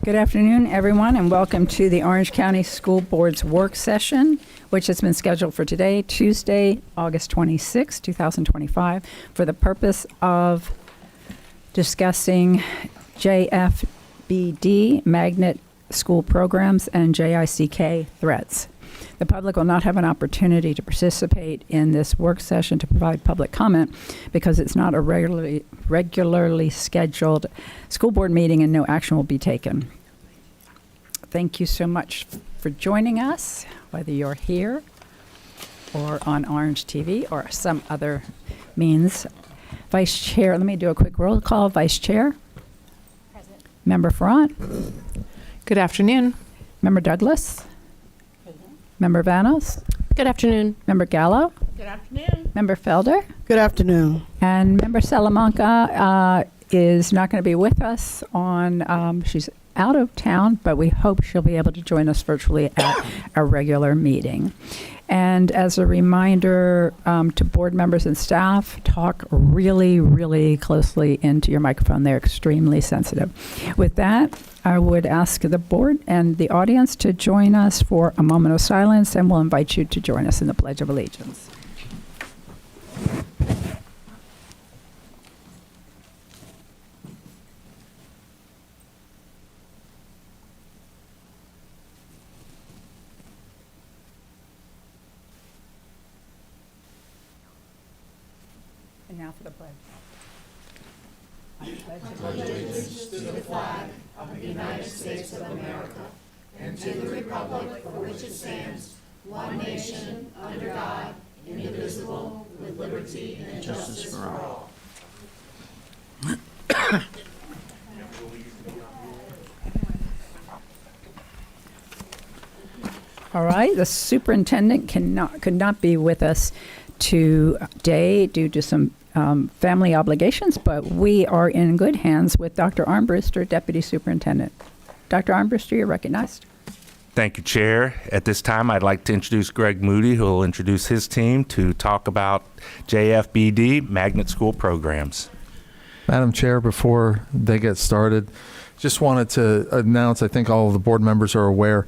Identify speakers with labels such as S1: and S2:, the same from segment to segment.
S1: Good afternoon, everyone, and welcome to the Orange County School Board's work session, which has been scheduled for today, Tuesday, August 26, 2025, for the purpose of discussing JFBD, magnet school programs, and JICK threats. The public will not have an opportunity to participate in this work session to provide public comment because it's not a regularly scheduled school board meeting and no action will be taken. Thank you so much for joining us, whether you're here or on Orange TV or some other means. Vice Chair, let me do a quick roll call. Vice Chair. Present. Member Ferrant.
S2: Good afternoon.
S1: Member Douglas. Member Vanos.
S3: Good afternoon.
S1: Member Gallo.
S3: Good afternoon.
S1: Member Felder.
S4: Good afternoon.
S1: And Member Salamanca is not going to be with us on, she's out of town, but we hope she'll be able to join us virtually at a regular meeting. And as a reminder to board members and staff, talk really, really closely into your microphone. They're extremely sensitive. With that, I would ask the board and the audience to join us for a moment of silence, and we'll invite you to join us in the Pledge of Allegiance. And now for the pledge.
S5: Allegiance to the flag of the United States of America and to the republic for which it stands, one nation, under God, indivisible, with liberty and justice for all.
S1: All right, the superintendent could not be with us today due to some family obligations, but we are in good hands with Dr. Armbruster, Deputy Superintendent. Dr. Armbruster, you're recognized.
S6: Thank you, Chair. At this time, I'd like to introduce Greg Moody, who will introduce his team to talk about JFBD magnet school programs.
S7: Madam Chair, before they get started, just wanted to announce, I think all of the board members are aware,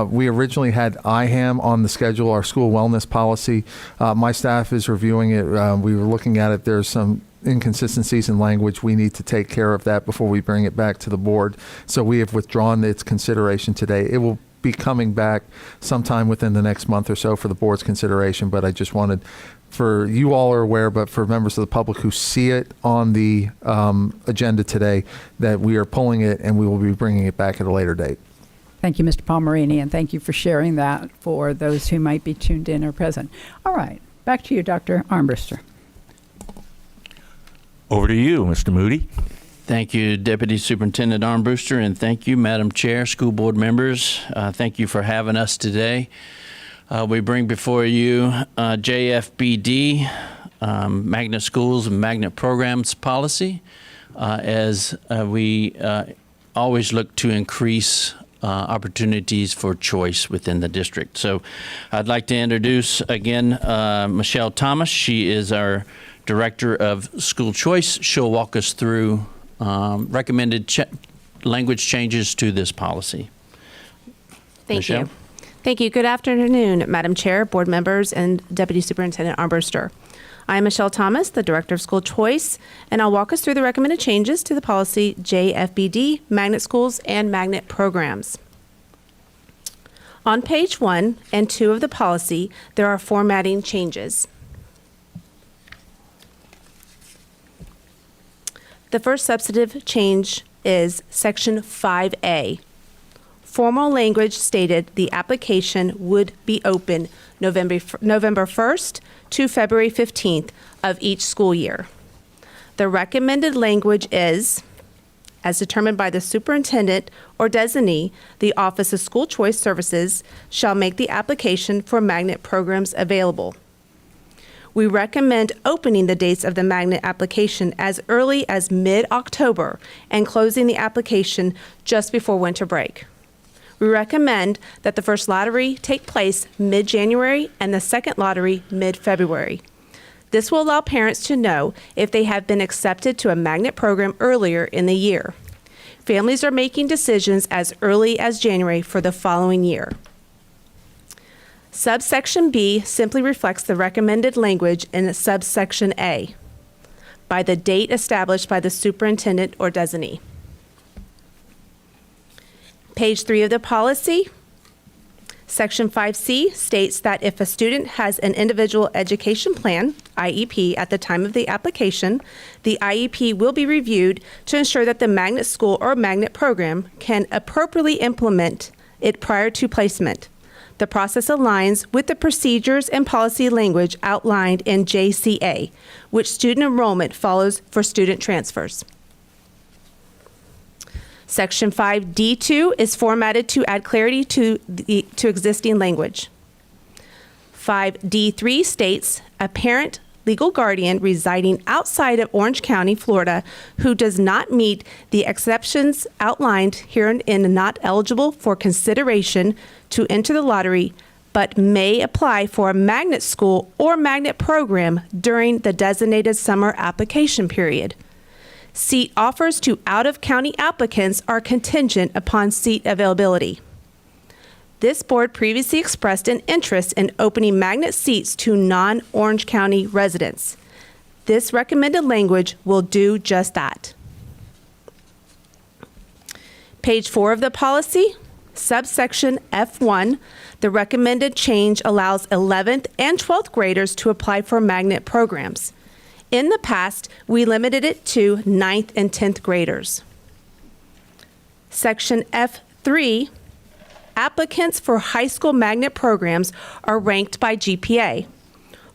S7: we originally had IHAM on the schedule, our school wellness policy. My staff is reviewing it. We were looking at it. There's some inconsistencies in language. We need to take care of that before we bring it back to the board. So we have withdrawn its consideration today. It will be coming back sometime within the next month or so for the board's consideration, but I just wanted, for you all are aware, but for members of the public who see it on the agenda today, that we are pulling it and we will be bringing it back at a later date.
S1: Thank you, Mr. Palmerini, and thank you for sharing that for those who might be tuned in or present. All right, back to you, Dr. Armbruster.
S6: Over to you, Mr. Moody.
S5: Thank you, Deputy Superintendent Armbruster, and thank you, Madam Chair, school board members. Thank you for having us today. We bring before you JFBD, Magnet Schools and Magnet Programs Policy, as we always look to increase opportunities for choice within the district. So I'd like to introduce again Michelle Thomas. She is our Director of School Choice. She'll walk us through recommended language changes to this policy.
S3: Thank
S5: Michelle?
S3: you. Thank you. Good afternoon, Madam Chair, board members, and Deputy Superintendent Armbruster. I am Michelle Thomas, the Director of School Choice, and I'll walk us through the recommended changes to the policy JFBD, Magnet Schools, and Magnet Programs. On page 1 and 2 of the policy, there are formatting changes. The first substantive change is Section 5A. Formal language stated the application would be open November 1st to February 15th of each school year. The recommended language is, as determined by the superintendent or designee, the Office of School Choice Services shall make the application for magnet programs available. We recommend opening the dates of the magnet application as early as mid-October and closing the application just before winter break. We recommend that the first lottery take place mid-January and the second lottery mid-February. This will allow parents to know if they have been accepted to a magnet program earlier in the year. Families are making decisions as early as January for the following year. Subsection B simply reflects the recommended language in subsection A by the date established by the superintendent or designee. Page 3 of the policy, Section 5C states that if a student has an individual education plan, IEP, at the time of the application, the IEP will be reviewed to ensure that the magnet school or magnet program can appropriately implement it prior to placement. The process aligns with the procedures and policy language outlined in JCA, which student enrollment follows for student transfers. Section 5D2 is formatted to add clarity to existing language. 5D3 states, a parent, legal guardian residing outside of Orange County, Florida, who does not meet the exceptions outlined herein and not eligible for consideration to enter the lottery, but may apply for a magnet school or magnet program during the designated summer application period. Seat offers to out-of-county applicants are contingent upon seat availability. This board previously expressed an interest in opening magnet seats to non-Orange County residents. This recommended language will do just that. Page 4 of the policy, subsection F1, the recommended change allows 11th and 12th graders to apply for magnet programs. In the past, we limited it to 9th and 10th graders. Section F3, applicants for high school magnet programs are ranked by GPA.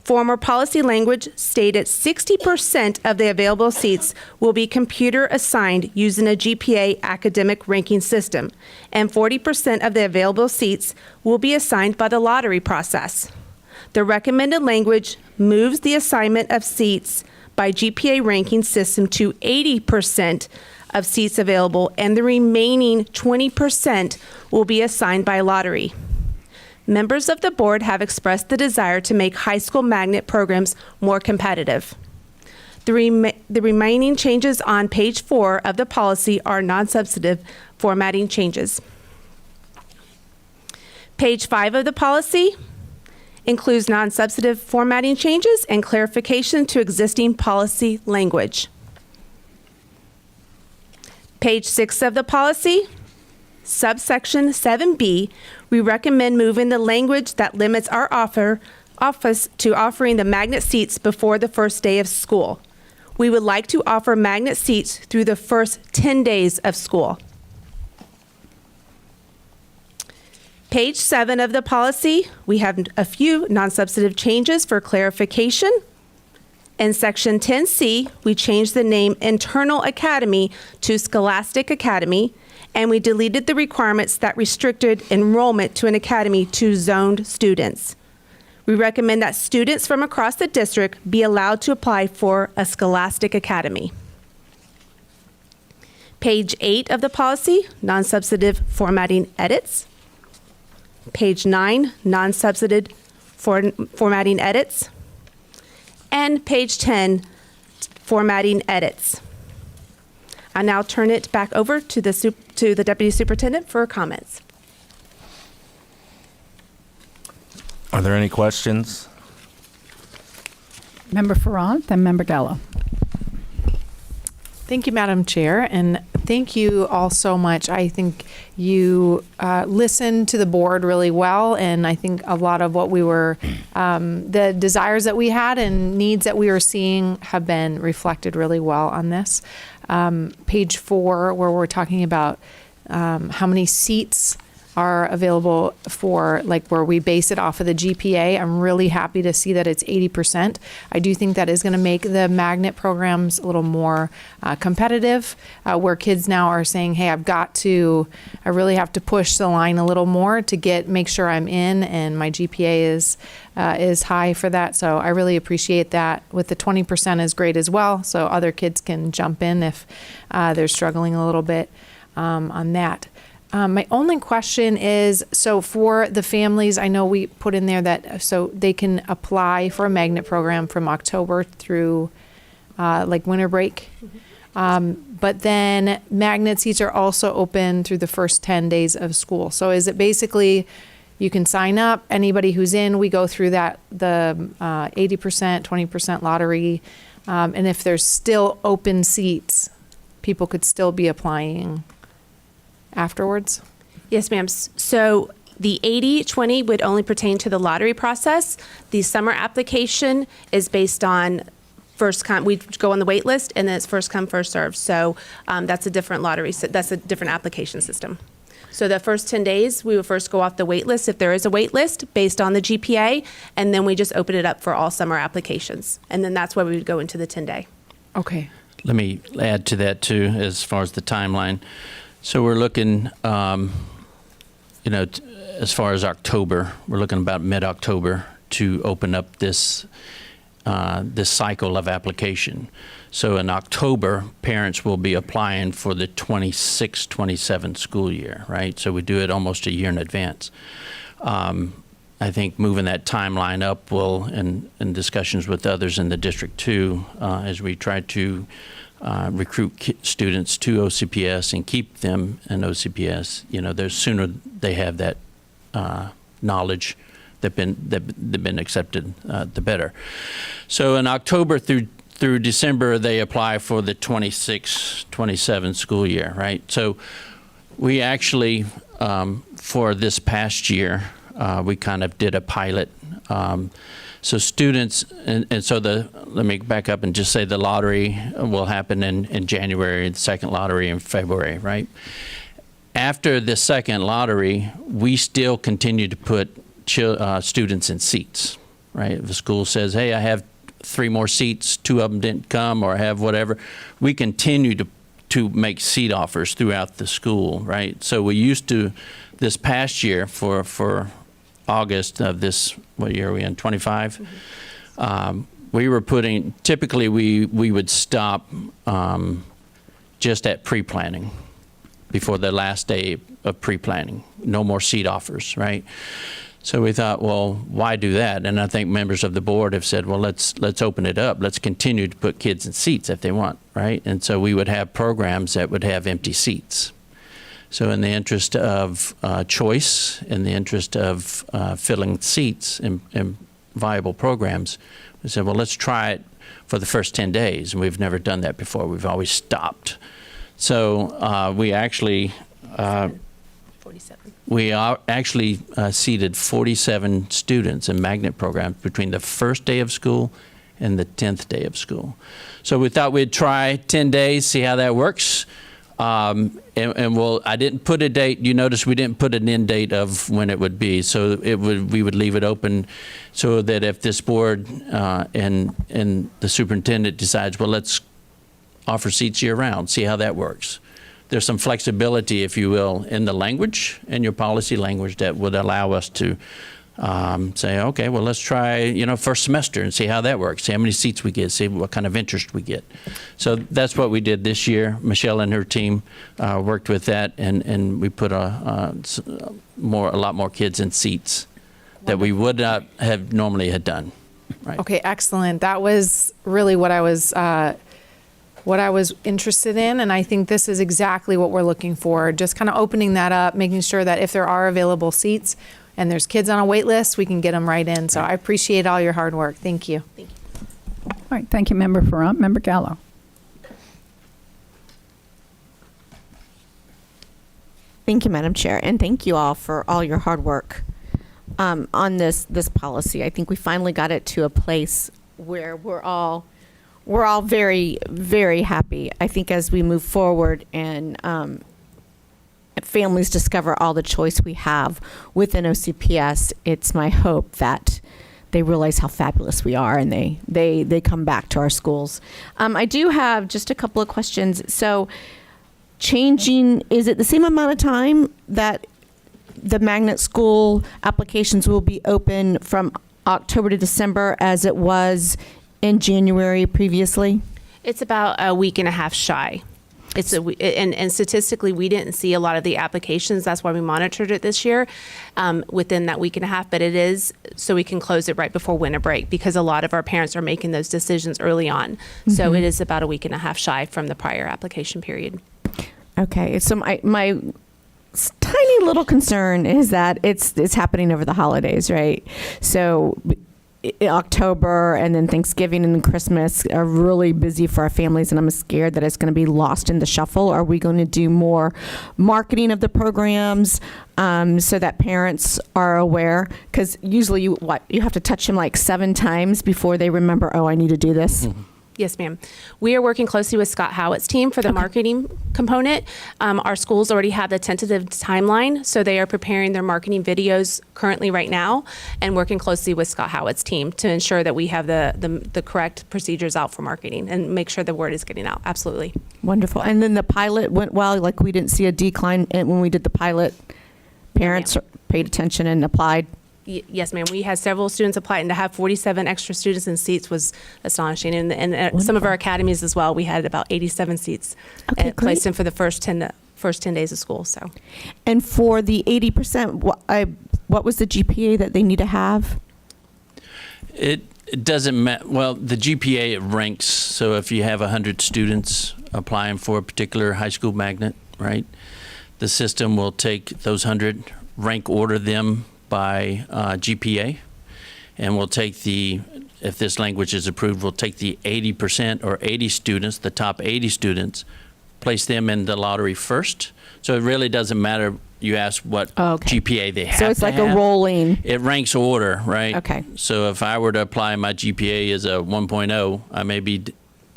S3: Former policy language stated 60% of the available seats will be computer assigned using a GPA academic ranking system, and 40% of the available seats will be assigned by the lottery process. The recommended language moves the assignment of seats by GPA ranking system to 80% of seats available, and the remaining 20% will be assigned by lottery. Members of the board have expressed the desire to make high school magnet programs more competitive. The remaining changes on page 4 of the policy are non-substantive formatting changes. Page 5 of the policy includes non-substantive formatting changes and clarification to existing policy language. Page 6 of the policy, subsection 7B, we recommend moving the language that limits our office to offering the magnet seats before the first day of school. We would like to offer magnet seats through the first 10 days of school. Page 7 of the policy, we have a few non-substantive changes for clarification. In section 10C, we changed the name Internal Academy to Scholastic Academy, and we deleted the requirements that restricted enrollment to an academy to zoned students. We recommend that students from across the district be allowed to apply for a Scholastic Academy. Page 8 of the policy, non-substantive formatting edits. Page 9, non-substantive formatting edits. And page 10, formatting edits. I now turn it back over to the Deputy Superintendent for comments.
S6: Are there any questions?
S1: Member Farrar, then Member Gallo.
S2: Thank you, Madam Chair, and thank you all so much. I think you listened to the board really well, and I think a lot of what we were, the desires that we had and needs that we were seeing have been reflected really well on this. Page 4, where we're talking about how many seats are available for like where we base it off of the GPA. I'm really happy to see that it's 80%. I do think that is going to make the magnet programs a little more competitive, where kids now are saying, hey, I really have to push the line a little more to make sure I'm in, and my GPA is high for that. So I really appreciate that. With the 20% is great as well, so other kids can jump in if they're struggling a little bit on that. My only question is, so for the families, I know we put in there that so they can apply for a magnet program from October through like winter break. But then magnet seats are also open through the first 10 days of school. So is it basically you can sign up, anybody who's in, we go through the 80%, 20% lottery. And if there's still open seats, people could still be applying afterwards?
S3: Yes, ma'am. So the 80-20 would only pertain to the lottery process. The summer application is based on first come. We go on the wait list, and then it's first come, first served. So that's a different lottery. That's a different application system. So the first 10 days, we would first go off the wait list if there is a wait list based on the GPA, and then we just open it up for all summer applications. And then that's where we would go into the 10-day.
S2: Okay.
S5: Let me add to that too, as far as the timeline. So we're looking, as far as October, we're looking about mid-October to open up this cycle of application. So in October, parents will be applying for the 26-27 school year, right? So we do it almost a year in advance. I think moving that timeline up will, in discussions with others in the district too, as we try to recruit students to OCPS and keep them in OCPS, the sooner they have that knowledge that been accepted, the better. So in October through December, they apply for the 26-27 school year, right? So we actually, for this past year, we kind of did a pilot. So students, and so let me back up and just say the lottery will happen in January, the second lottery in February, right? After the second lottery, we still continue to put students in seats, right? If the school says, hey, I have 3 more seats, 2 of them didn't come, or I have whatever, we continue to make seat offers throughout the school, right? So we used to, this past year for August of this, what year are we in, 25? Mm-hmm. We were typically we would stop just at pre-planning, before the last day of pre-planning. No more seat offers, right? So we thought, well, why do that? And I think members of the board have said, well, let's open it up. Let's continue to put kids in seats if they want, right? And so we would have programs that would have empty seats. So in the interest of choice, in the interest of filling seats in viable programs, we said, well, let's try it for the first 10 days. And we've never done that before. We've always stopped. So we actually
S3: 47.
S5: We actually seated 47 students in magnet programs between the first day of school and the 10th day of school. So we thought we'd try 10 days, see how that works. I didn't put a date. You notice we didn't put an end date of when it would be. So we would leave it open so that if this board and the superintendent decides, well, let's offer seats year round, see how that works. There's some flexibility, if you will, in the language, in your policy language, that would allow us to say, okay, well, let's try, first semester and see how that works, see how many seats we get, see what kind of interest we get. So that's what we did this year. Michelle and her team worked with that, and we put a lot more kids in seats that we would not have normally had done. Right.
S2: Okay, excellent. That was really what I was interested in, and I think this is exactly what we're looking for. Just kind of opening that up, making sure that if there are available seats and there's kids on a wait list, we can get them right in. So I appreciate all your hard work. Thank you.
S3: Thank you.
S1: All right, thank you, Member Farrunt. Member Gallo.
S4: Thank you, Madam Chair, and thank you all for all your hard work on this policy. I think we finally got it to a place where we're all very, very happy. I think as we move forward and families discover all the choice we have within OCPS, it's my hope that they realize how fabulous we are and they come back to our schools. I do have just a couple of questions. So changing, is it the same amount of time that the magnet school applications will be open from October to December as it was in January previously?
S3: It's about a week and a half shy. And statistically, we didn't see a lot of the applications. That's why we monitored it this year within that week and a half. But it is so we can close it right before winter break, because a lot of our parents are making those decisions early on. So it is about a week and a half shy from the prior application period.
S4: Okay, so my tiny little concern is that it's happening over the holidays, right? So October and then Thanksgiving and Christmas are really busy for our families, and I'm scared that it's going to be lost in the shuffle. Are we going to do more marketing of the programs so that parents are aware? Because usually you have to touch them like 7 times before they remember, oh, I need to do this.
S5: Mm-hmm.
S3: Yes, ma'am. We are working closely with Scott Howitt's team for the marketing component. Our schools already have the tentative timeline, so they are preparing their marketing videos currently right now and working closely with Scott Howitt's team to ensure that we have the correct procedures out for marketing and make sure the word is getting out. Absolutely.
S4: Wonderful. And then the pilot went well, like we didn't see a decline when we did the pilot. Parents paid attention and applied.
S3: Yes, ma'am. We had several students apply, and to have 47 extra students in seats was astonishing. And at some of our academies as well, we had about 87 seats placed in for the first 10 days of school. So,
S4: and for the 80%, what was the GPA that they need to have?
S5: It doesn't matter. Well, the GPA, it ranks. So if you have 100 students applying for a particular high school magnet, right, the system will take those 100, rank order them by GPA, and we'll take if this language is approved, we'll take the 80% or 80 students, the top 80 students, place them in the lottery first. So it really doesn't matter. You ask what GPA they have.
S4: So it's like a rolling.
S5: It ranks order, right?
S4: Okay.
S5: So if I were to apply, my GPA is a 1.0, I may be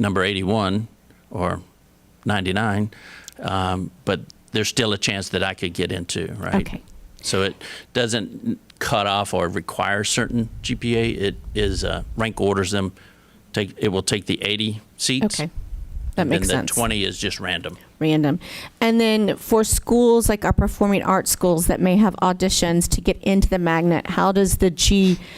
S5: number 81 or 99, but there's still a chance that I could get into, right?
S4: Okay.
S5: So it doesn't cut off or require certain GPA. It is rank orders them. It will take the 80 seats.
S4: Okay, that makes
S5: and
S4: sense.
S5: The 20 is just random.
S4: Random. And then for schools like our performing arts schools that may have auditions to get into the magnet, how does the GPA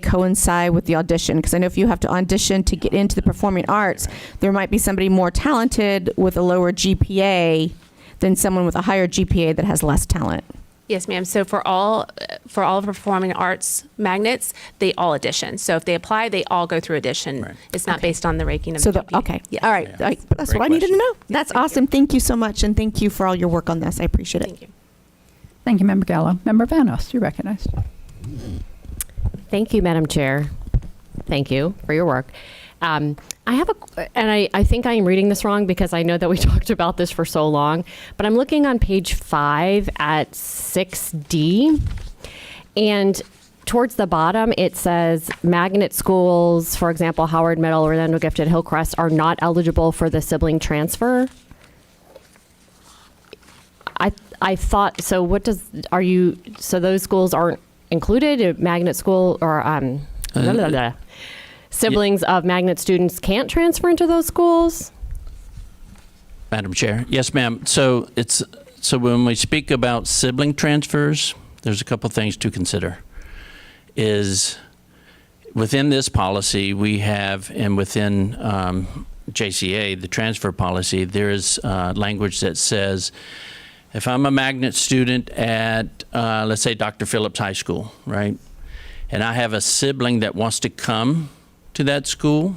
S4: coincide with the audition? Because I know if you have to audition to get into the performing arts, there might be somebody more talented with a lower GPA than someone with a higher GPA that has less talent.
S3: yes, ma'am. So for all of our performing arts magnets, they all audition. So if they apply, they all go through audition. Right. It's not based on the ranking of the GPA.
S4: Okay.
S3: Yes.
S4: All right.
S5: Yeah.
S4: That's
S5: Great
S4: what I needed to
S5: question.
S4: know. That's awesome. Thank you so much. And thank you for all your work on this. I appreciate it.
S3: Thank you.
S1: Thank you, Member Gallo. Member Vanos, you're recognized.
S8: Thank you, Madam Chair. Thank you for your work. I have I think I am reading this wrong because I know that we talked about this for so long, but I'm looking on page 5 at 6D, and towards the bottom it says magnet schools, for example, Howard Middle, Orlando Gifted, Hillcrest, are not eligible for the sibling transfer. I thought, so so those schools aren't included? A magnet school or siblings of magnet students can't transfer into those schools?
S5: Madam Chair. Yes, ma'am. So when we speak about sibling transfers, there's a couple things to consider. Is within this policy we have, and within JCA, the transfer policy, there is language that says, if I'm a magnet student at, let's say, Dr. Phillips High School, right, and I have a sibling that wants to come to that school,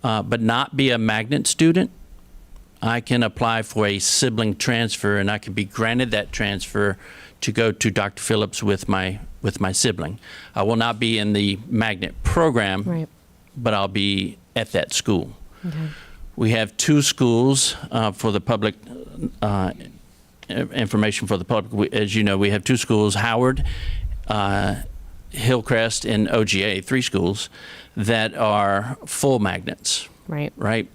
S5: but not be a magnet student, I can apply for a sibling transfer, and I can be granted that transfer to go to Dr. Phillips with my sibling. I will not be in the magnet program,
S8: Right.
S5: but I'll be at that school.
S8: Okay.
S5: We have 2 schools for the public information for the public. As you know, we have 2 schools, Howard, Hillcrest, and OGA, 3 schools that are full magnets.
S8: Right.
S5: Right.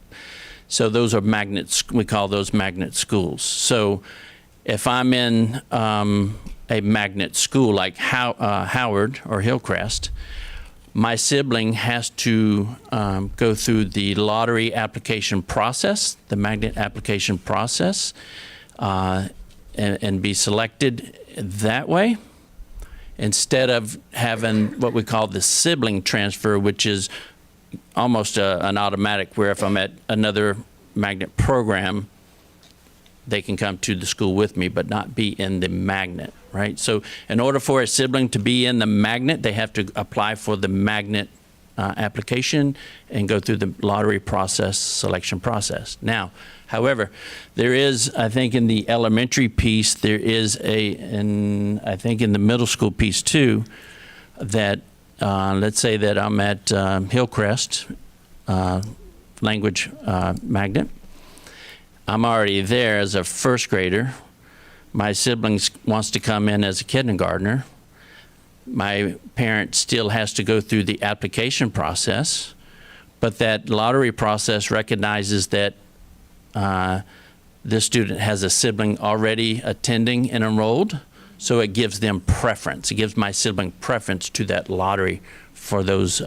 S5: So those are magnets. We call those magnet schools. So if I'm in a magnet school like Howard or Hillcrest, my sibling has to go through the lottery application process, the magnet application process, and be selected that way, instead of having what we call the sibling transfer, which is almost an automatic, where if I'm at another magnet program, they can come to the school with me but not be in the magnet, right? So in order for a sibling to be in the magnet, they have to apply for the magnet application and go through the lottery process, selection process. Now, however, there is, I think in the elementary piece, there is and I think in the middle school piece too, that let's say that I'm at Hillcrest language magnet. I'm already there as a first grader. My siblings wants to come in as a kindergartner. My parent still has to go through the application process, but that lottery process recognizes that this student has a sibling already attending and enrolled, so it gives them preference. It gives my sibling preference to that lottery for those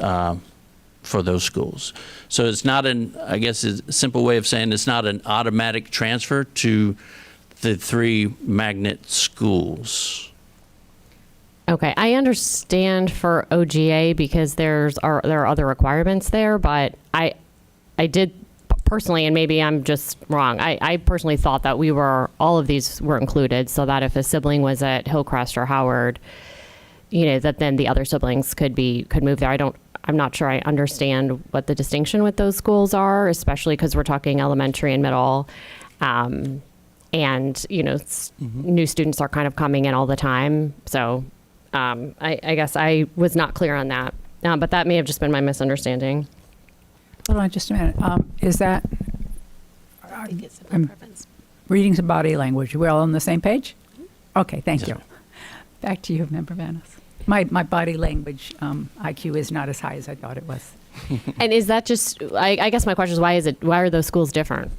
S5: schools. So it's not I guess it's a simple way of saying it's not an automatic transfer to the 3 magnet schools.
S8: Okay, I understand for OGA because there are other requirements there, but I did personally, and maybe I'm just wrong, I personally thought that all of these were included, so that if a sibling was at Hillcrest or Howard, that then the other siblings could move there. I'm not sure I understand what the distinction with those schools are, especially because we're talking elementary and middle. And, new students are kind of coming in all the time. So I guess I was not clear on that. But that may have just been my misunderstanding.
S1: Hold on just a minute. Is that, I'm reading some body language. We're all on the same page? Okay, thank you. Back to you, Member Vanos. My body language IQ is not as high as I thought it was.
S8: And is that just, I guess my question is, why are those schools different?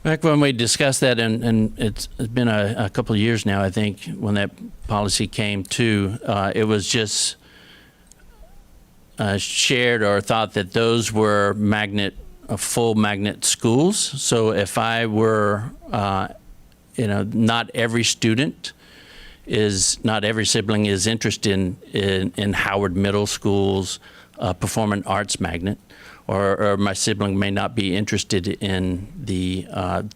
S5: Back when we discussed that, and it's been a couple of years now, I think, when that policy came to, it was just shared or thought that those were full magnet schools. So if I were, not every sibling is interested in Howard Middle School's performing arts magnet, or my sibling may not be interested in the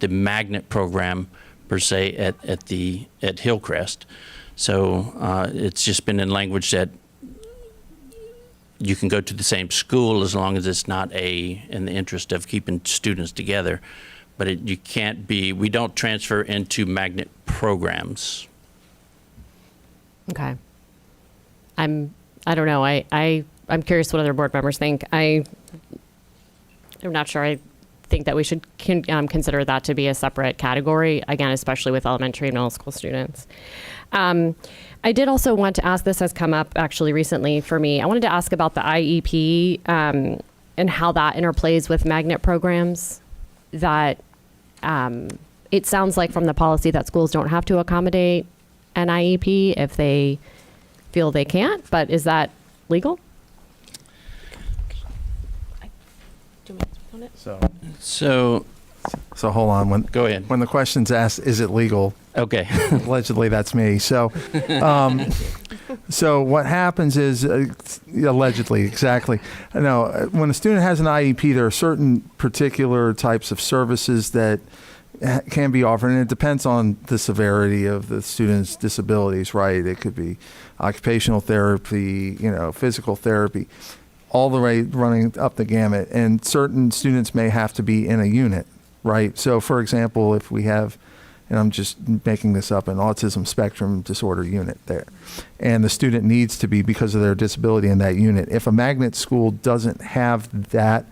S5: magnet program per se at Hillcrest. So it's just been in language that you can go to the same school as long as it's not in the interest of keeping students together. But we don't transfer into magnet programs.
S8: Okay. I don't know. I'm curious what other board members think. I'm not sure. I think that we should consider that to be a separate category, again, especially with elementary and middle school students. I did also want to ask, this has come up actually recently for me. I wanted to ask about the IEP and how that interplays with magnet programs. That it sounds like from the policy that schools don't have to accommodate an IEP if they feel they can't, but is that legal?
S5: So
S7: hold on.
S5: Go ahead.
S7: When the question's asked, is it legal?
S5: Okay.
S7: Allegedly, that's me. So, so what happens is, allegedly, exactly. No, when a student has an IEP, there are certain particular types of services that can be offered, and it depends on the severity of the student's disabilities, right? It could be occupational therapy, physical therapy, all the way running up the gamut. And certain students may have to be in a unit, right? So, for example, if we have, and I'm just making this up, an autism spectrum disorder unit there, and the student needs to be, because of their disability, in that unit. If a magnet school doesn't have that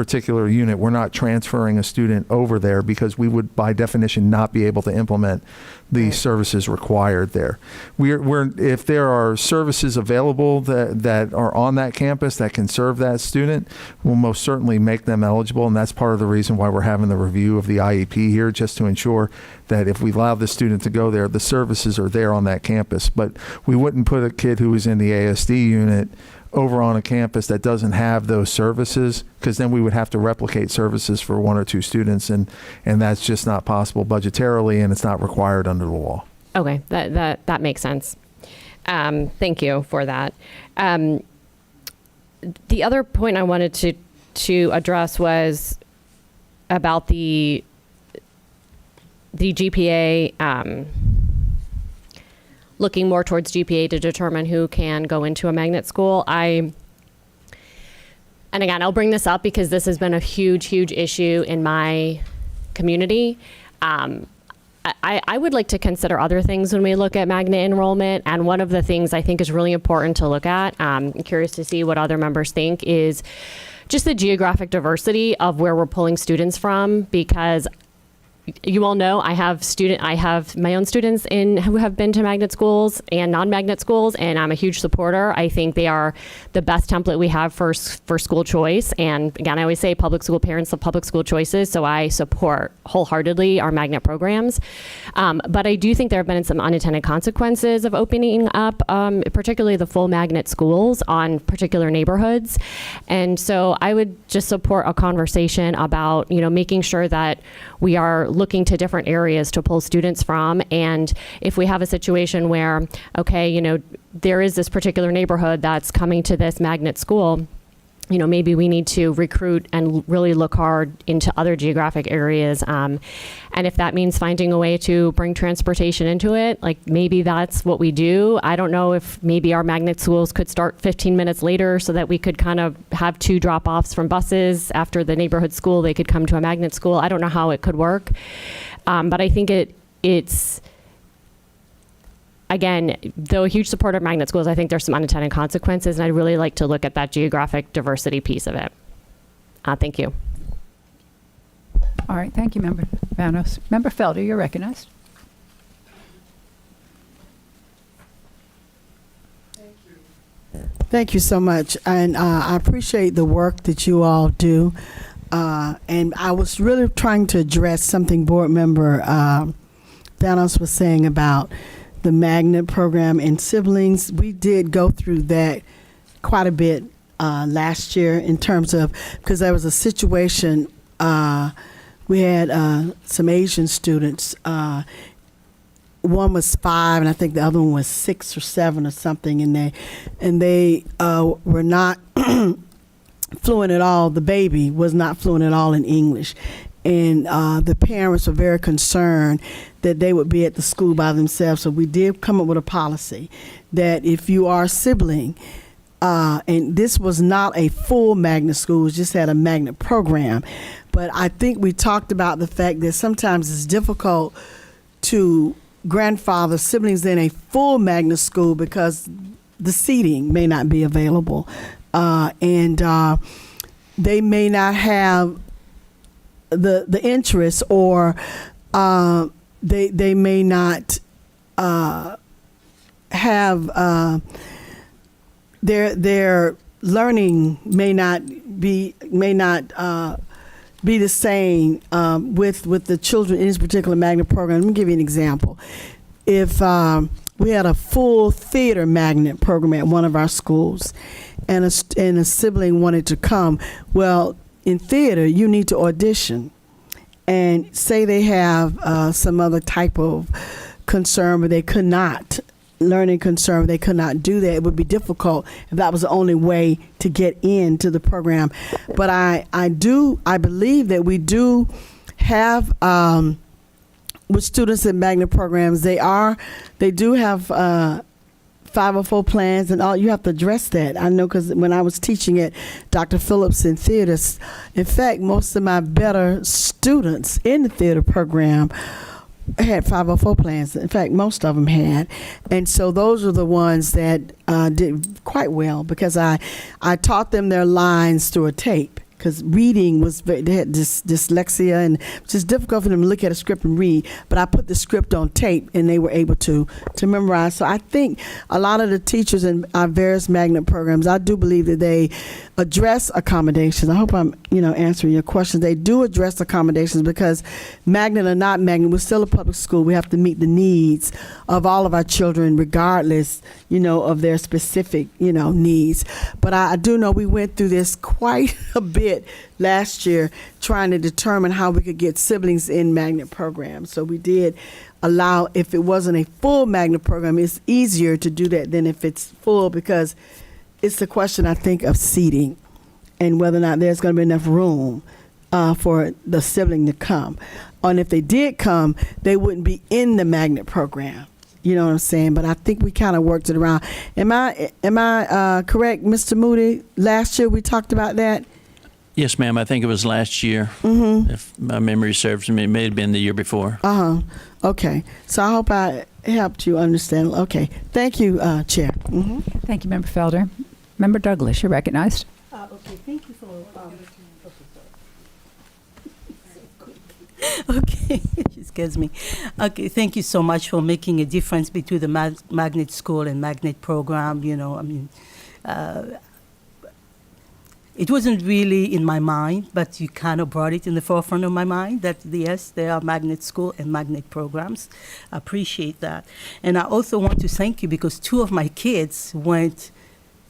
S7: particular unit, we're not transferring a student over there because we would, by definition, not be able to implement the services required there. If there are services available that are on that campus that can serve that student, we'll most certainly make them eligible, and that's part of the reason why we're having the review of the IEP here, just to ensure that if we allow the student to go there, the services are there on that campus. But we wouldn't put a kid who is in the ASD unit over on a campus that doesn't have those services, because then we would have to replicate services for one or two students, and that's just not possible budgetarily, and it's not required under the law.
S8: Okay, that makes sense. Thank you for that. The other point I wanted to address was about the GPA, looking more towards GPA to determine who can go into a magnet school. And again, I'll bring this up because this has been a huge issue in my community. I would like to consider other things when we look at magnet enrollment. And one of the things I think is really important to look at, I'm curious to see what other members think, is just the geographic diversity of where we're pulling students from, because you all know I have my own students who have been to magnet schools and non-magnet schools, and I'm a huge supporter. I think they are the best template we have for school choice. And again, I always say public school parents love public school choices, so I support wholeheartedly our magnet programs. But I do think there have been some unintended consequences of opening up, particularly the full magnet schools on particular neighborhoods. And so I would just support a conversation about, making sure that we are looking to different areas to pull students from. And if we have a situation where, there is this particular neighborhood that's coming to this magnet school, maybe we need to recruit and really look hard into other geographic areas. And if that means finding a way to bring transportation into it, like maybe that's what we do. I don't know if maybe our magnet schools could start 15 minutes later so that we could kind of have 2 drop-offs from buses after the neighborhood school. They could come to a magnet school. I don't know how it could work. But I think it's, again, though a huge supporter of magnet schools, I think there's some unintended consequences, and I'd really like to look at that geographic diversity piece of it. Thank you.
S1: All right, thank you, Member Vanos. Member Felder, you're recognized.
S9: Thank you so much, and I appreciate the work that you all do. And I was really trying to address something Board Member Vanos was saying about the magnet program and siblings. We did go through that quite a bit last year in terms of, because there was a situation, we had some Asian students. One was 5, and I think the other one was 6 or 7 or something, and they were not fluent at all. The baby was not fluent at all in English. And the parents were very concerned that they would be at the school by themselves. So we did come up with a policy that if you are a sibling, and this was not a full magnet school, it just had a magnet program. But I think we talked about the fact that sometimes it's difficult to grandfather siblings in a full magnet school because the seating may not be available. And they may not have the interest, or they may not have their learning may not be the same with the children in this particular magnet program. Let me give you an example. If we had a full theater magnet program at one of our schools, and a sibling wanted to come, well, in theater, you need to audition. And say they have some other type of concern, but they could not, learning concern, they could not do that. It would be difficult if that was the only way to get into the program. But I believe that we do have, with students in magnet programs, they do have 504 plans and all. You have to address that. I know, because when I was teaching at Dr. Phillips in theater, in fact, most of my better students in the theater program had 504 plans. In fact, most of them had. And so those are the ones that did quite well, because I taught them their lines through a tape. because reading was they had dyslexia, and it's just difficult for them to look at a script and read. But I put the script on tape, and they were able to memorize. So I think a lot of the teachers in our various magnet programs, I do believe that they address accommodations. I hope I'm answering your questions. They do address accommodations because magnet or not magnet, we're still a public school. We have to meet the needs of all of our children, regardless of their specific needs. But I do know we went through this quite a bit last year, trying to determine how we could get siblings in magnet programs. So we did allow, if it wasn't a full magnet program, it's easier to do that than if it's full, because it's the question, I think, of seating and whether or not there's going to be enough room for the sibling to come. And if they did come, they wouldn't be in the magnet program. You know what I'm saying? But I think we kind of worked it around. Am I correct, Mr. Moody? Last year we talked about that?
S5: Yes, ma'am. I think it was last year. Mm-hmm. If my memory serves me, it may have been the year before.
S9: Okay. So I hope I helped you understand. Okay. Thank you, Chair. Mm-hmm.
S1: Thank you, Member Felder. Member Douglas, you're recognized.
S10: Okay, thank you for. Okay, she scares me. Okay, thank you so much for making a difference between the magnet school and magnet program. It wasn't really in my mind, but you kind of brought it in the forefront of my mind that yes, there are magnet school and magnet programs. I appreciate that. And I also want to thank you because 2 of my kids went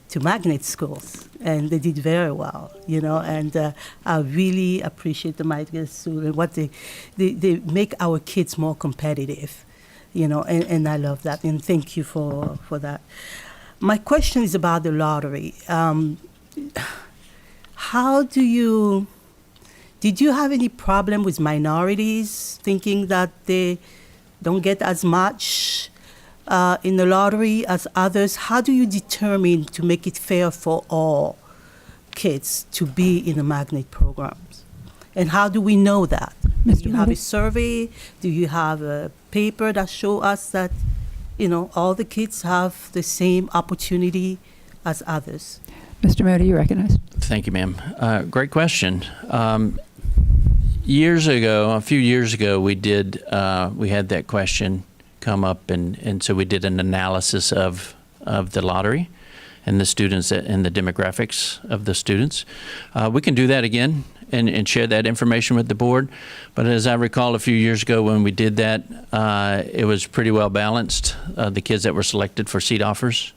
S10: to magnet schools and they did very well, and I really appreciate the magnet school and what they make our kids more competitive, and I love that, and thank you for that. My question is about the lottery. Did you have any problem with minorities thinking that they don't get as much in the lottery as others? How do you determine to make it fair for all kids to be in the magnet programs? And how do we know that? Do you have a survey? Do you have a paper that show us that, all the kids have the same opportunity as others?
S1: Mr. Moody, you recognized.
S5: Thank you, ma'am. Great question. A few years ago, we had that question come up, and so we did an analysis of the lottery and the students and the demographics of the students. We can do that again and share that information with the board. But as I recall, a few years ago when we did that, it was pretty well balanced, the kids that were selected for seat offers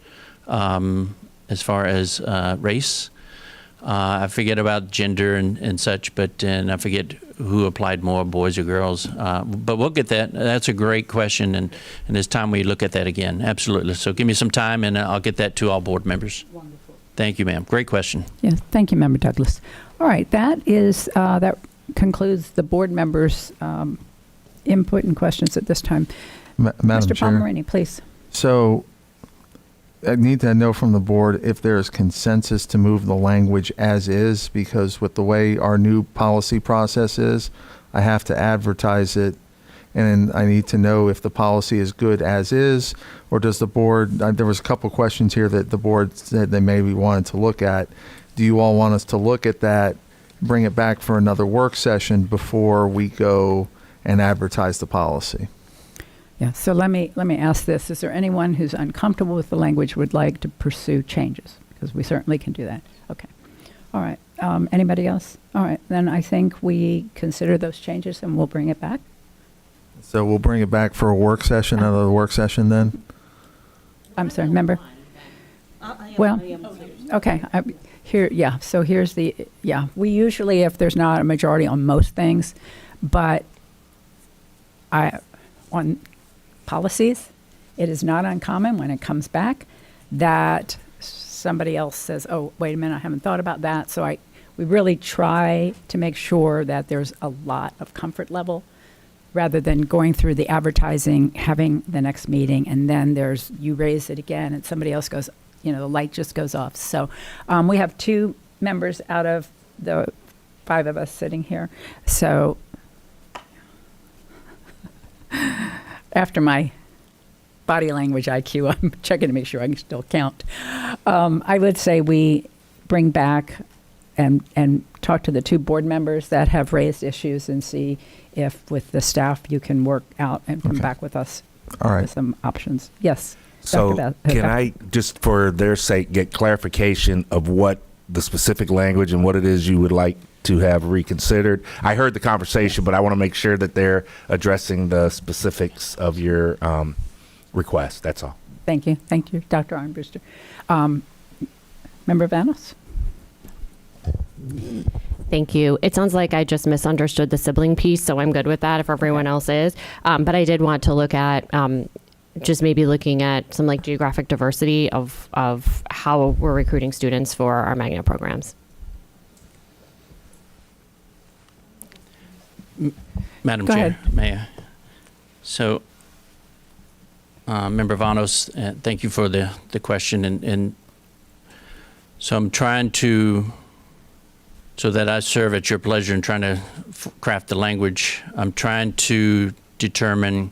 S5: as far as race. I forget about gender and such, and I forget who applied more, boys or girls. But we'll get that. That's a great question, and it's time we look at that again. Absolutely. So give me some time, and I'll get that to all board members.
S10: Wonderful.
S5: Thank you, ma'am. Great question.
S1: Yes, thank you, Member Douglas. All right, that concludes the board members' input and questions at this time.
S7: Madam
S1: Mr.
S7: Chair.
S1: Pomeranyi, please.
S7: So I need to know from the board if there is consensus to move the language as is, because with the way our new policy process is, I have to advertise it, and I need to know if the policy is good as is, or does the board, there was a couple questions here that the board said they maybe wanted to look at. Do you all want us to look at that, bring it back for another work session before we go and advertise the policy?
S1: Yeah, so let me ask this. Is there anyone who's uncomfortable with the language would like to pursue changes? Because we certainly can do that. Okay. All right. Anybody else? All right. Then I think we consider those changes and we'll bring it back.
S7: So we'll bring it back for a work session, another work session then?
S1: I'm sorry, member? Well, okay. So here's we usually, if there's not a majority on most things, but on policies, it is not uncommon when it comes back that somebody else says, oh, wait a minute, I haven't thought about that. So we really try to make sure that there's a lot of comfort level rather than going through the advertising, having the next meeting, and then you raise it again and somebody else goes, the light just goes off. So we have 2 members out of the 5 of us sitting here. So after my body language IQ, I'm checking to make sure I can still count. I would say we bring back and talk to the two board members that have raised issues and see if with the staff you can work out and come
S7: Okay.
S1: back with us
S7: All right.
S1: with some options. Yes.
S6: So
S1: Dr.
S6: can I, just for their sake, get clarification of what the specific language and what it is you would like to have reconsidered? I heard the conversation, but I want to make sure that they're addressing the specifics of your request. That's all.
S1: Thank you. Thank you, Dr. Armbruster. Member Vanos?
S8: Thank you. It sounds like I just misunderstood the sibling piece, so I'm good with that if everyone else is. But I did want to look at just maybe looking at some like geographic diversity of how we're recruiting students for our magnet programs.
S5: Madam
S1: Go
S5: Chair,
S1: ahead.
S5: may I? So, Member Vanos, thank you for the question. And so I'm trying to, so that I serve at your pleasure in trying to craft the language, I'm trying to determine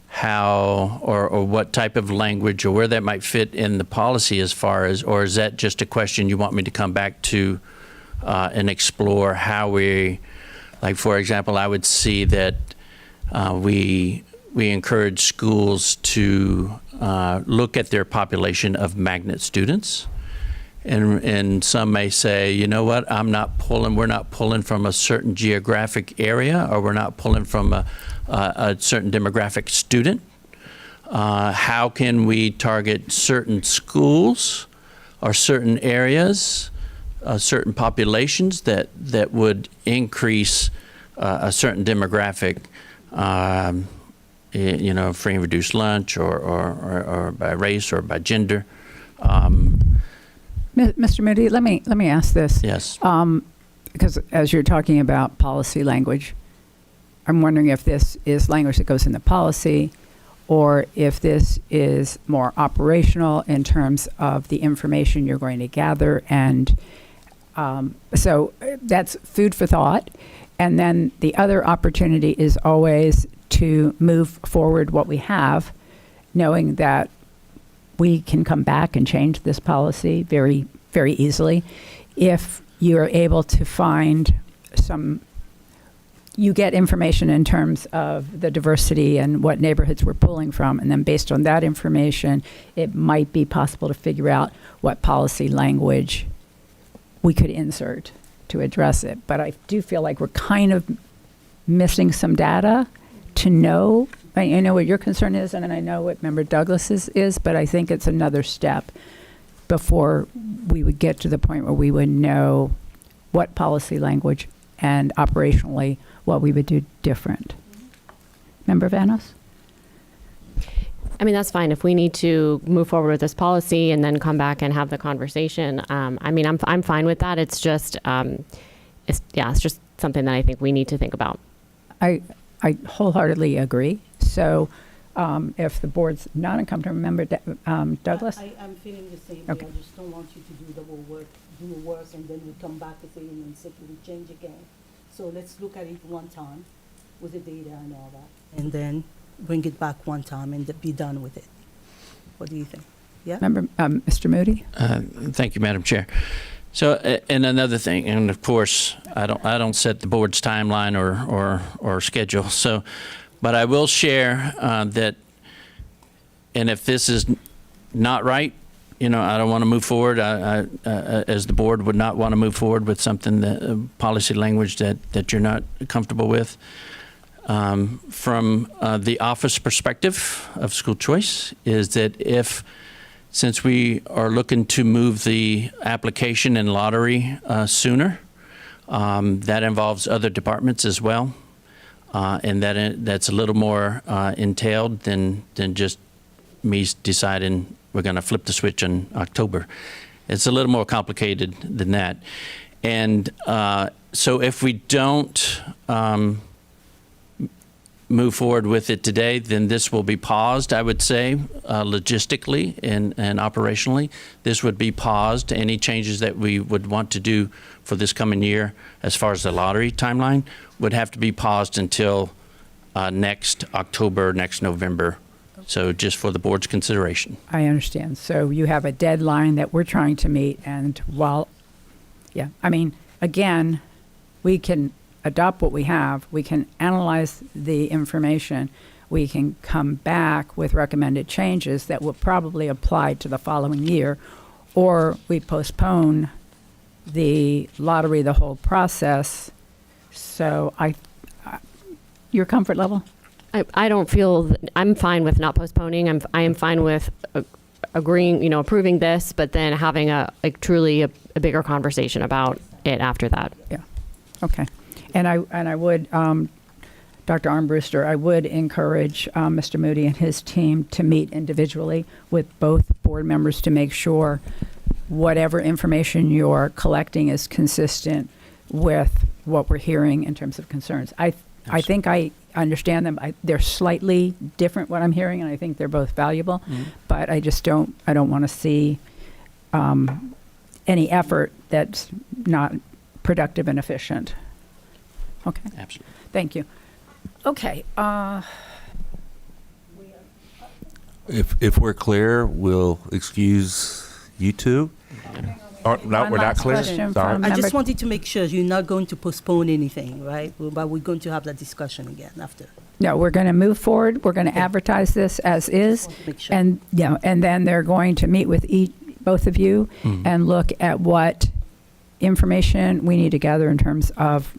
S5: how or what type of language or where that might fit in the policy as far as, or is that just a question you want me to come back to and explore how we, like, for example, I would see that we encourage schools to look at their population of magnet students. And some may say, you know what, we're not pulling from a certain geographic area, or we're not pulling from a certain demographic student. How can we target certain schools or certain areas, certain populations that would increase a certain demographic, free and reduced lunch or by race or by gender?
S1: Mr. Moody, let me ask this.
S5: Yes.
S1: Because as you're talking about policy language, I'm wondering if this is language that goes in the policy, or if this is more operational in terms of the information you're going to gather. And so that's food for thought. And then the other opportunity is always to move forward what we have, knowing that we can come back and change this policy very, very easily if you're able to find you get information in terms of the diversity and what neighborhoods we're pulling from, and then based on that information, it might be possible to figure out what policy language we could insert to address it. But I do feel like we're kind of missing some data to know. I know what your concern is, and I know what Member Douglas's is, but I think it's another step before we would get to the point where we would know what policy language and operationally what we would do different. Member Vanos?
S8: I mean, that's fine if we need to move forward with this policy and then come back and have the conversation. I mean, I'm fine with that. It's just, it's just something that I think we need to think about.
S1: I wholeheartedly agree. So if the board's not uncomfortable, Member Douglas?
S10: I'm feeling the same
S1: Okay.
S10: way. I just don't want you to do double work, do work, and then we come back again and say, we change again. So let's look at it one time with the data and all that, and then bring it back one time and be done with it. What do you think? Yeah?
S1: Member, Mr. Moody?
S5: Thank you, Madam Chair. So, and another thing, and of course, I don't set the board's timeline or schedule. So, but I will share that, and if this is not right, I don't want to move forward. I as the board would not want to move forward with something that policy language that you're not comfortable with. From the office perspective of school choice, is that since we are looking to move the application and lottery sooner, that involves other departments as well, and that's a little more entailed than just me deciding we're going to flip the switch in October. It's a little more complicated than that. And so if we don't move forward with it today, then this will be paused, I would say, logistically and operationally. This would be paused. Any changes that we would want to do for this coming year as far as the lottery timeline would have to be paused until next October, next November. So just for the board's consideration.
S1: I understand. So you have a deadline that we're trying to meet, and while Yeah, I mean, again, we can adopt what we have, we can analyze the information, we can come back with recommended changes that will probably apply to the following year, or we postpone the lottery, the whole process. So your comfort level?
S8: I don't feel, I'm fine with not postponing. I am fine with agreeing, approving this, but then having a bigger conversation about it after that.
S1: Yeah, okay. And I would, Dr. Armbruster, I would encourage Mr. Moody and his team to meet individually with both board members to make sure whatever information you're collecting is consistent with what we're hearing in terms of concerns. I think I understand them. They're slightly different what I'm hearing, and I think they're both valuable. But I just don't want to see any effort that's not productive and efficient. Okay.
S5: Absolutely.
S1: Thank you. Okay.
S6: If we're clear, we'll excuse you two. No,
S1: One
S6: we're not
S1: last
S6: clear.
S1: question
S6: Sorry.
S1: from
S10: I just
S1: member-
S10: wanted to make sure you're not going to postpone anything, right? But we're going to have that discussion again after.
S1: No, we're going to move forward. We're going to advertise this as is.
S10: Make sure.
S1: And, and then they're going to meet with both of you and look at what information we need to gather in terms of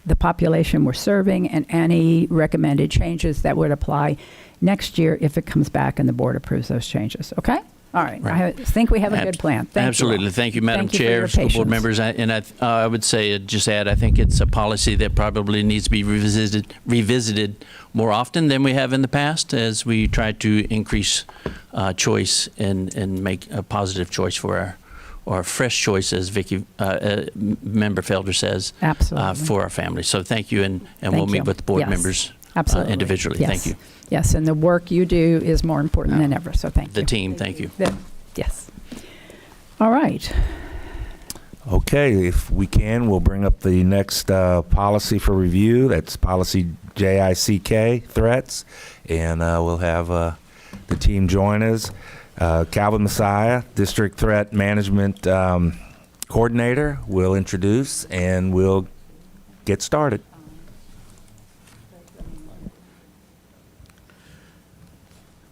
S1: the population we're serving and any recommended changes that would apply next year if it comes back and the board approves those changes. Okay? All right.
S5: Right.
S1: I think we have a good plan. Thank
S5: Absolutely.
S1: you all.
S5: Thank you, Madam
S1: Thank you for
S5: Chair,
S1: your
S5: school board
S1: patience.
S5: members. And I would say, just add, I think it's a policy that probably needs to be revisited more often than we have in the past as we try to increase choice and make a positive choice for our, or a fresh choice, as Vicky, Member Felder says,
S1: Absolutely.
S5: for our families. So thank you, and we'll
S1: Thank
S5: meet
S1: you.
S5: with the board
S1: Yes.
S5: members
S1: Absolutely.
S5: individually.
S1: Yes.
S5: Thank you.
S1: Yes, and the work you do is more important than ever, so thank
S5: The
S1: you.
S5: team, thank you.
S1: Yes. All right.
S6: Okay, if we can, we'll bring up the next policy for review. That's policy JICK, threats. And we'll have the team join us. Calvin Messiah, District Threat Management Coordinator, will introduce and we'll get started.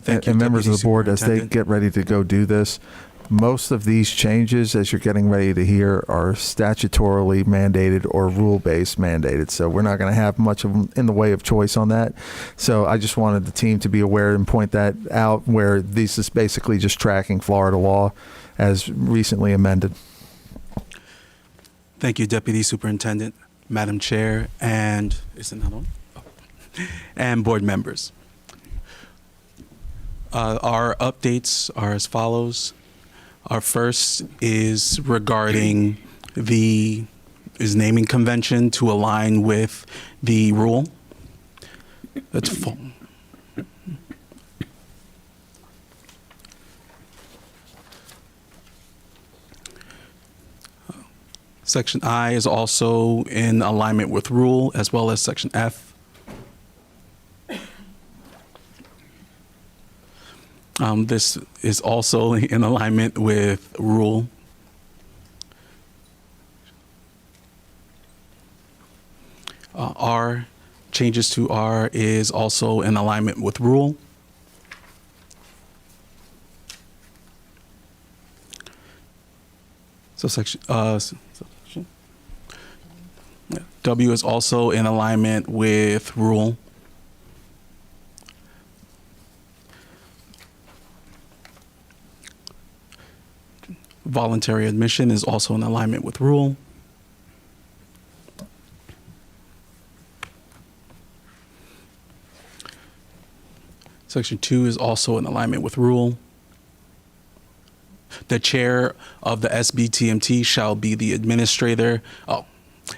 S7: And members of the board, as they get ready to go do this, most of these changes, as you're getting ready to hear, are statutorily mandated or rule-based mandated. So we're not going to have much of in the way of choice on that. So I just wanted the team to be aware and point that out, where this is basically just tracking Florida law as recently amended.
S11: Thank you, Deputy Superintendent, Madam Chair, and is another one? Oh. And board members. Our updates are as follows. Our first is regarding naming convention to align with the rule. That's full. Section I is also in alignment with rule, as well as Section F. This is also in alignment with rule. R, changes to R is also in alignment with rule. So section W is also in alignment with rule. Voluntary admission is also in alignment with rule. Section 2 is also in alignment with rule. The chair of the SBTMT shall be the administrator.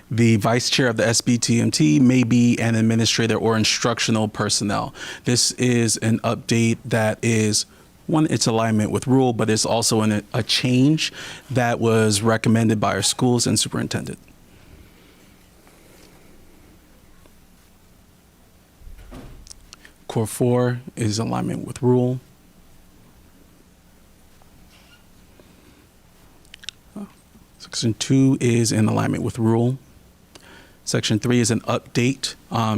S11: The vice chair of the SBTMT may be an administrator or instructional personnel. This is an update that is, one, it's alignment with rule, but it's also a change that was recommended by our schools and superintendent. Core 4 is alignment with rule. Section 2 is in alignment with rule. Section 3 is an update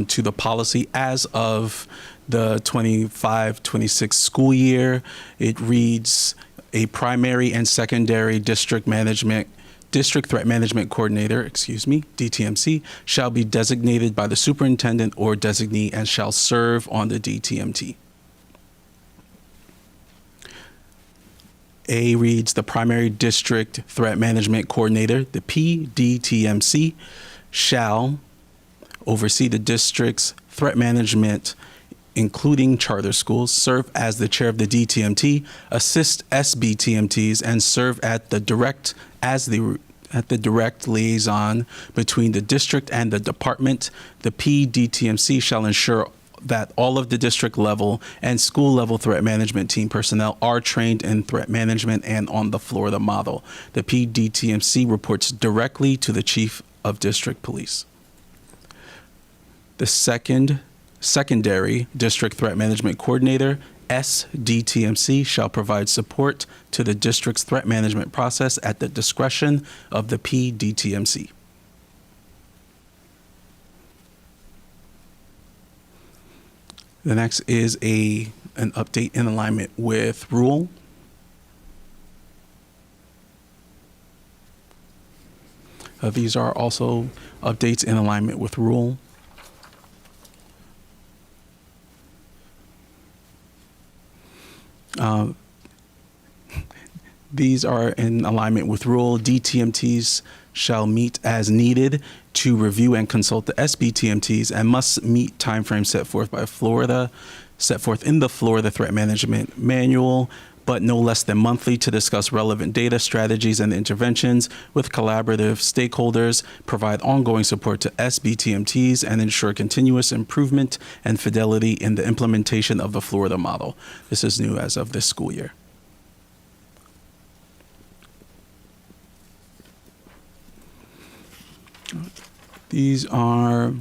S11: to the policy as of the 25-26 school year. It reads, a primary and secondary district threat management coordinator, DTMC, shall be designated by the superintendent or designee and shall serve on the DTMT. A reads, the primary district threat management coordinator, the PDTMC, shall oversee the district's threat management, including charter schools, serve as the chair of the DTMT, assist SBTMTs, and serve at the direct liaison between the district and the department. The PDTMC shall ensure that all of the district level and school level threat management team personnel are trained in threat management and on the Florida model. The PDTMC reports directly to the Chief of District Police. The secondary district threat management coordinator, SDTMC, shall provide support to the district's threat management process at the discretion of the PDTMC. The next is an update in alignment with rule. These are also updates in alignment with rule. These are in alignment with rule. DTMTs shall meet as needed to review and consult the SBTMTs and must meet timeframes set forth in the Florida Threat Management Manual, but no less than monthly, to discuss relevant data, strategies, and interventions with collaborative stakeholders, provide ongoing support to SBTMTs, and ensure continuous improvement and fidelity in the implementation of the Florida model. This is new as of this school year. These are,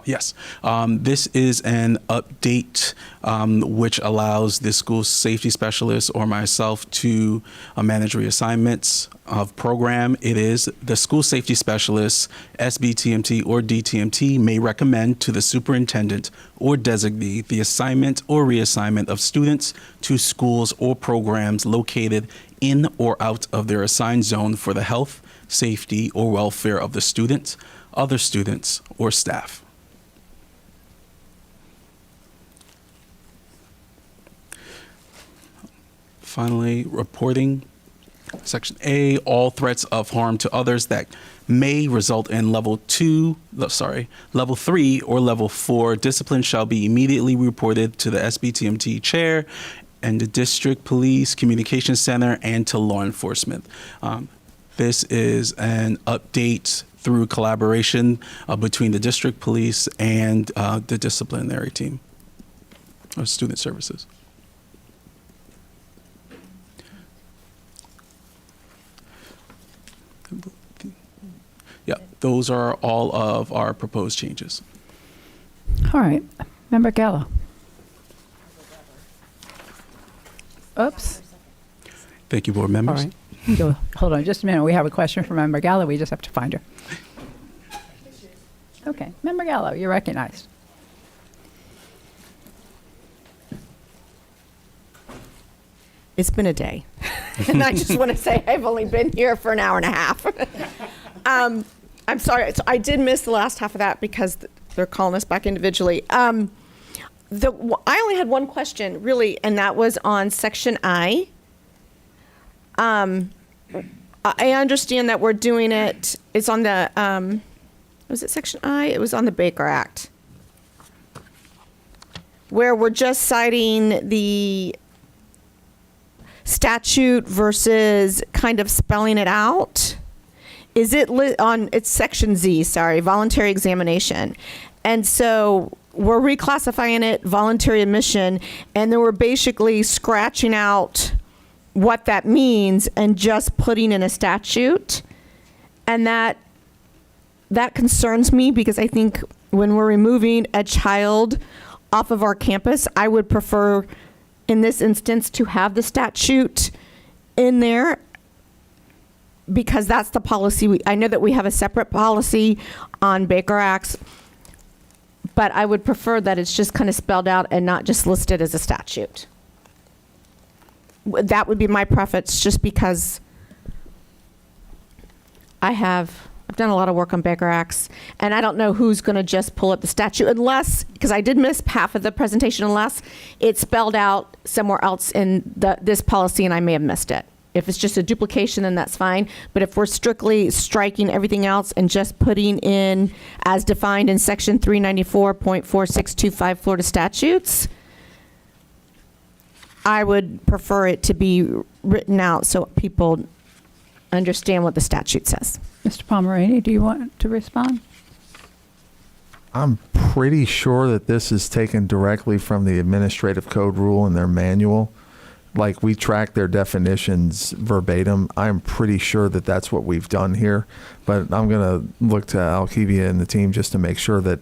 S11: this is an update which allows the school safety specialist or myself to manage reassignments of program. It is the school safety specialist, SBTMT or DTMT, may recommend to the superintendent or designee the assignment or reassignment of students to schools or programs located in or out of their assigned zone for the health, safety, or welfare of the student, other students, or staff. Finally, reporting. Section A, all threats of harm to others that may result in level 3 or level 4 discipline shall be immediately reported to the SBTMT chair and the district police communication center and to law enforcement. This is an update through collaboration between the district police and the disciplinary team of student services. Yeah, those are all of our proposed changes.
S1: All right. Member Gallo. Oops.
S11: Thank you, board members.
S1: All right. Hold on just a minute. We have a question from Member Gallo. We just have to find her. Okay. Member Gallo, you're recognized.
S4: It's been a day. And I just want to say I've only been here for an hour and a half. I'm sorry. I did miss the last half of that because they're calling us back individually. I only had one question, really, and that was on Section I. I understand that we're doing it. It's on the, was it Section I? It was on the Baker Act, where we're just citing the statute versus kind of spelling it out. Is it it's Section Z, voluntary examination. And so we're reclassifying it voluntary admission, and then we're basically scratching out what that means and just putting in a statute. And that concerns me because I think when we're removing a child off of our campus, I would prefer in this instance to have the statute in there. because that's the policy. I know that we have a separate policy on Baker Acts, but I would prefer that it's just kind of spelled out and not just listed as a statute. That would be my preference, just because I've done a lot of work on Baker Acts, and I don't know who's going to just pull up the statute unless, because I did miss half of the presentation, unless it's spelled out somewhere else in this policy and I may have missed it. If it's just a duplication, then that's fine. But if we're strictly striking everything else and just putting in as defined in section 394.4625 Florida statutes, I would prefer it to be written out so people understand what the statute says.
S1: Mr. Pomeraney, do you want to respond?
S7: I'm pretty sure that this is taken directly from the administrative code rule in their manual. Like, we track their definitions verbatim. I'm pretty sure that that's what we've done here, but I'm going to look to Alkivia and the team just to make sure that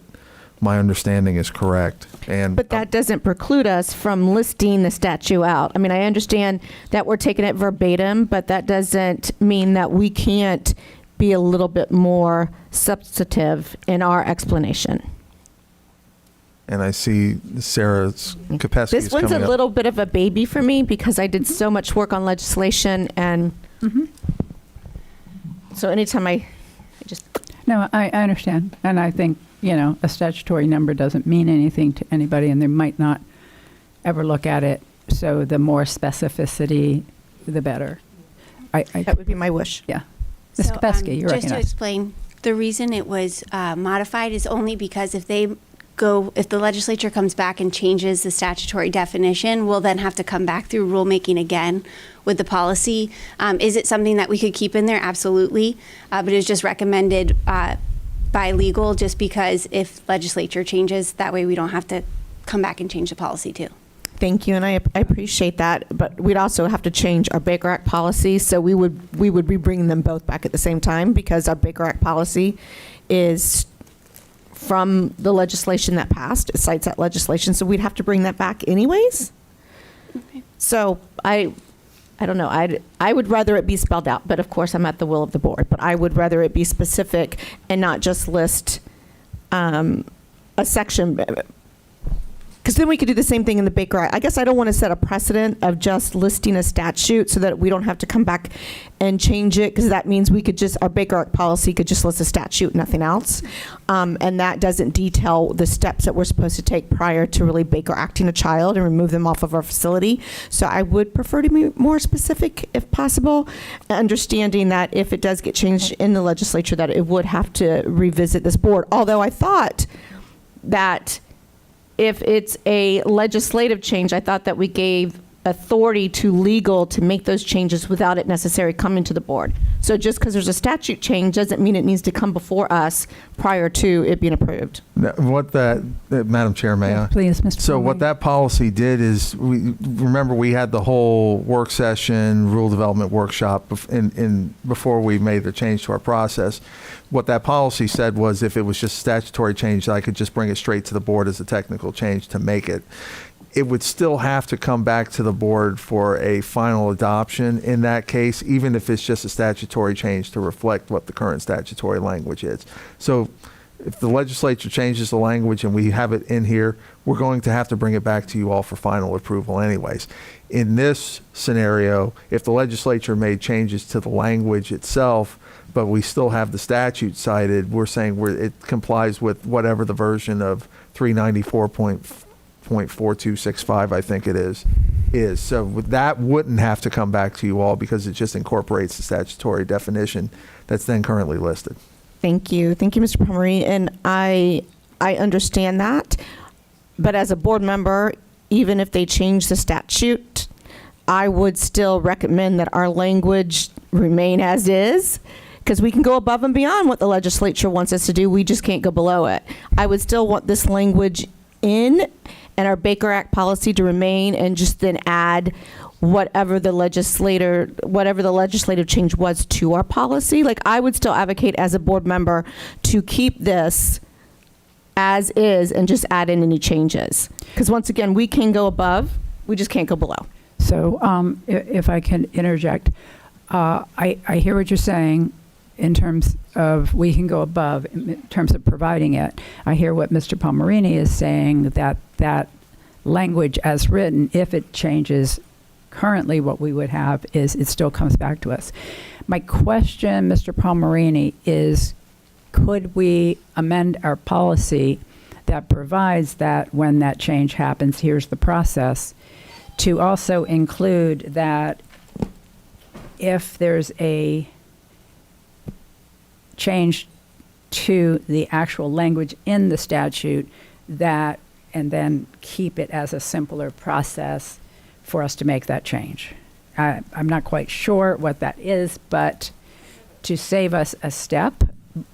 S7: my understanding is correct.
S4: But that doesn't preclude us from listing the statute out. I mean, I understand that we're taking it verbatim, but that doesn't mean that we can't be a little bit more substantive in our explanation.
S7: And I see Sarah's Kopesky is
S4: This one's a
S7: coming up.
S4: little bit of a baby for me because I did so much work on legislation, and so anytime I just...
S1: No, I understand. And I think, a statutory number doesn't mean anything to anybody, and they might not ever look at it. So the more specificity, the better.
S4: That would be my wish.
S1: Yeah. Ms. Kopesky, you're
S12: Just to
S1: recognized.
S12: explain, the reason it was modified is only because if the legislature comes back and changes the statutory definition, we'll then have to come back through rulemaking again with the policy. Is it something that we could keep in there? Absolutely. But it was just recommended by legal, just because if legislature changes, that way we don't have to come back and change the policy too.
S4: Thank you, and I appreciate that. But we'd also have to change our Baker Act policy, so we would be bringing them both back at the same time, because our Baker Act policy is from the legislation that passed. It cites that legislation, so we'd have to bring that back anyways.
S12: Okay.
S4: So I don't know. I would rather it be spelled out, but of course I'm at the will of the board. But I would rather it be specific and not just list a section. Because then we could do the same thing in the Baker Act. I guess I don't want to set a precedent of just listing a statute so that we don't have to come back and change it, because that means our Baker Act policy could just list a statute, nothing else. And that doesn't detail the steps that we're supposed to take prior to really Baker Acting a child and remove them off of our facility. So I would prefer to be more specific if possible, understanding that if it does get changed in the legislature, that it would have to revisit this board. Although I thought that if it's a legislative change, I thought that we gave authority to legal to make those changes without it necessarily coming to the board. So just because there's a statute change doesn't mean it needs to come before us prior to it being approved.
S7: Madam Chair, may I?
S1: Please, Mr.
S7: So what
S1: Pomeraney.
S7: that policy did is, we had the whole work session, rule development workshop before we made the change to our process. What that policy said was, if it was just statutory change, I could just bring it straight to the board as a technical change to make it. It would still have to come back to the board for a final adoption in that case, even if it's just a statutory change to reflect what the current statutory language is. So if the legislature changes the language and we have it in here, we're going to have to bring it back to you all for final approval anyways. In this scenario, if the legislature made changes to the language itself, but we still have the statute cited, we're saying it complies with whatever the version of 394.4265, I think it is. So that wouldn't have to come back to you all, because it just incorporates the statutory definition that's then currently listed.
S4: Thank you. Thank you, Mr. Pomeraney. And I understand that. But as a board member, even if they change the statute, I would still recommend that our language remain as is, because we can go above and beyond what the legislature wants us to do. We just can't go below it. I would still want this language in and our Baker Act policy to remain, and just then add whatever the legislative change was to our policy. Like, I would still advocate as a board member to keep this as is and just add in any changes. Because once again, we can go above, we just can't go below.
S1: So if I can interject, I hear what you're saying in terms of we can go above in terms of providing it. I hear what Mr. Palmerini is saying, that that language as written, if it changes currently, what we would have is it still comes back to us. My question, Mr. Palmerini, is could we amend our policy that provides that when that change happens, here's the process, to also include that if there's a change to the actual language in the statute, that, and then keep it as a simpler process for us to make that change. I'm not quite sure what that is, but to save us a step,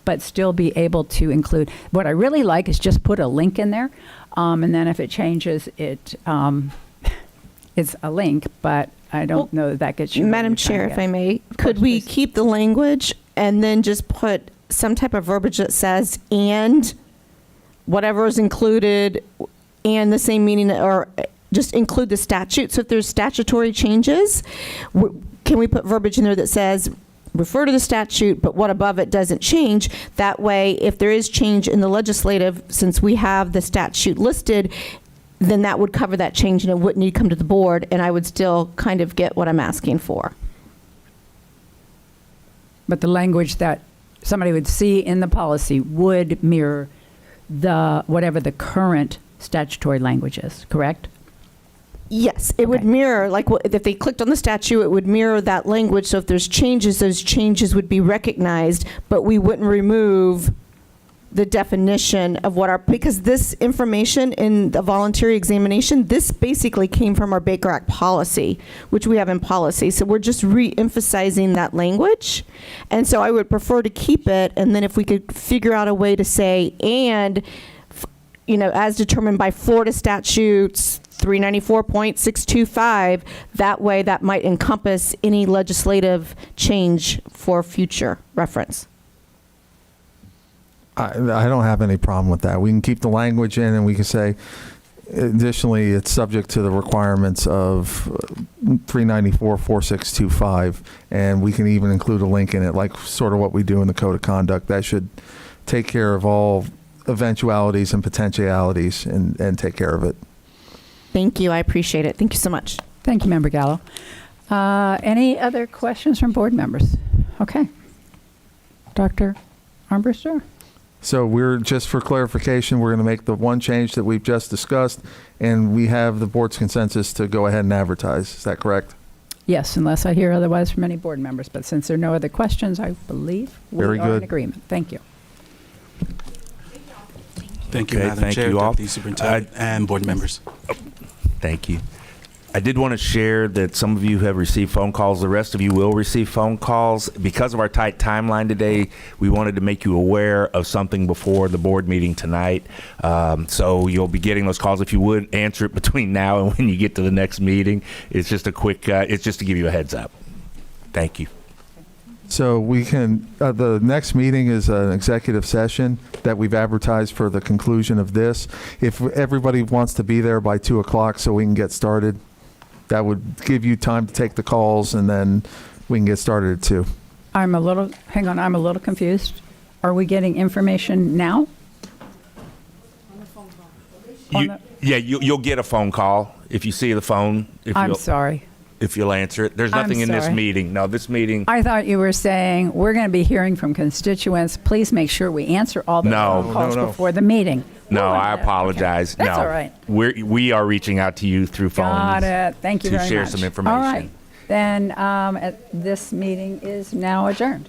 S1: but still be able to include, what I really like is just put a link in there, and then if it changes, it's a link, but I don't know that gets you.
S4: Madam Chair, if I may, could we keep the language and then just put some type of verbiage that says, and whatever is included, and the same meaning, or just include the statute? So if there's statutory changes, can we put verbiage in there that says, refer to the statute, but what above it doesn't change? That way, if there is change in the legislative, since we have the statute listed, then that would cover that change and it wouldn't need to come to the board, and I would still kind of get what I'm asking for.
S1: But the language that somebody would see in the policy would mirror the, whatever the current statutory language is, correct?
S4: Yes, it would mirror, like if they clicked on the statute, it would mirror that language. So if there's changes, those changes would be recognized, but we wouldn't remove the definition of what our, because this information in the voluntary examination, this basically came from our Baker Act policy, which we have in policy. So we're just re-emphasizing that language. And so I would prefer to keep it, and then if we could figure out a way to say, and, you know, as determined by Florida statutes 394.625, that way that might encompass any legislative change for future reference.
S7: I don't have any problem with that. We can keep the language in, and we can say, additionally, it's subject to the requirements of 394.4625, and we can even include a link in it, like sort of what we do in the Code of Conduct. That should take care of all eventualities and potentialities and take care of it.
S4: Thank you. I appreciate it. Thank you so much.
S1: Thank you, Member Gallo. Any other questions from board members? Okay. Dr. Armbruster?
S7: So we're, just for clarification, we're going to make the one change that we've just discussed, and we have the board's consensus to go ahead and advertise. Is that correct?
S1: Yes, unless I hear otherwise from any board members. But since there are no other questions, I believe we
S7: Very
S1: are
S7: good.
S1: in agreement. Thank you.
S11: Thank you,
S6: Okay,
S11: Madam
S6: thank
S11: Chair,
S6: you all.
S11: Deputy Superintendent, and board members.
S6: Thank you. I did want to share that some of you have received phone calls. The rest of you will receive phone calls. Because of our tight timeline today, we wanted to make you aware of something before the board meeting tonight. So you'll be getting those calls. If you would, answer it between now and when you get to the next meeting. It's just a quick, it's just to give you a heads up. Thank you.
S7: So we can, the next meeting is an executive session that we've advertised for the conclusion of this. If everybody wants to be there by 2 o'clock so we can get started, that would give you time to take the calls, and then we can get started at 2.
S1: I'm a little confused. Are we getting information now?
S6: You'll get a phone call if you see the phone.
S1: I'm sorry.
S6: If you'll answer it. There's
S1: I'm
S6: nothing in this
S1: sorry.
S6: meeting. No, this meeting.
S1: I thought you were saying we're going to be hearing from constituents. Please make sure we answer all the phone calls before the meeting.
S6: No, I apologize.
S1: Okay. That's
S6: no,
S1: all right.
S6: We are reaching out to you through phones.
S1: Got it. Thank you very much.
S6: To share some information.
S1: All right. Then this meeting is now adjourned.